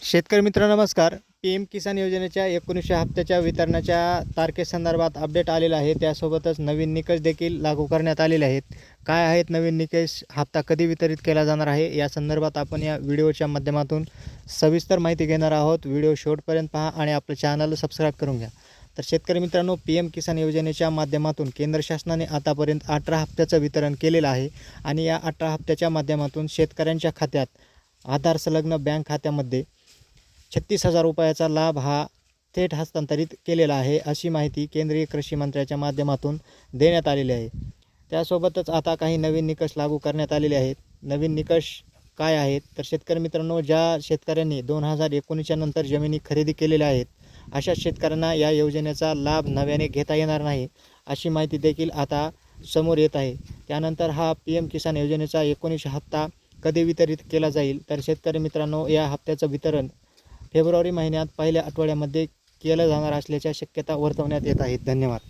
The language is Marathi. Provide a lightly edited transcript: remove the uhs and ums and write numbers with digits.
शेतकरी मित्र नमस्कार. PM किसान योजनेच्या 19व्या हप्त्याच्या वितरणाच्या तारखेसंदर्भात अपडेट आलेला आहे. त्यासोबतच नवीन निकष देखील लागू करण्यात आलेले आहेत. काय आहेत नवीन निकष, हप्ता कधी वितरित केला जाणार आहे, या संदर्भात आपण या व्हिडिओच्या माध्यमातून सविस्तर माहिती घेणार आहोत. व्हिडिओ शेवटपर्यंत पहा आणि आपलं चॅनल सबस्क्राईब करून घ्या. तर शेतकरी मित्रांनो, PM किसान योजनेच्या माध्यमातून केंद्र शासनाने आतापर्यंत 18 हप्त्याचं वितरण केलेलं आहे आणि या 18 हप्त्याच्या माध्यमातून शेतकऱ्यांच्या खात्यात आधार संलग्न बँक खात्यामध्ये 36,000 रुपयाचा लाभ हा थेट हस्तांतरित केलेला आहे, अशी माहिती केंद्रीय कृषी मंत्र्याच्या माध्यमातून देण्यात आलेली आहे. त्यासोबतच आता काही नवीन निकष लागू करण्यात आलेले आहेत. नवीन निकष काय आहेत तर शेतकरी मित्रांनो, ज्या शेतकऱ्यांनी 2019च्या नंतर जमिनी खरेदी केलेल्या आहेत अशा शेतकऱ्यांना या योजनेचा लाभ नव्याने घेता येणार नाही, अशी माहिती देखील आता समोर येत आहे. त्यानंतर हा PM किसान योजनेचा 19 हप्ता कधी वितरित केला जाईल तर शेतकरी मित्रांनो, या हप्त्याचं वितरण फेब्रुवारी महिन्यात पहिल्या आठवड्यामध्ये केलं जाणार असल्याच्या शक्यता वर्तवण्यात येत आहेत. धन्यवाद.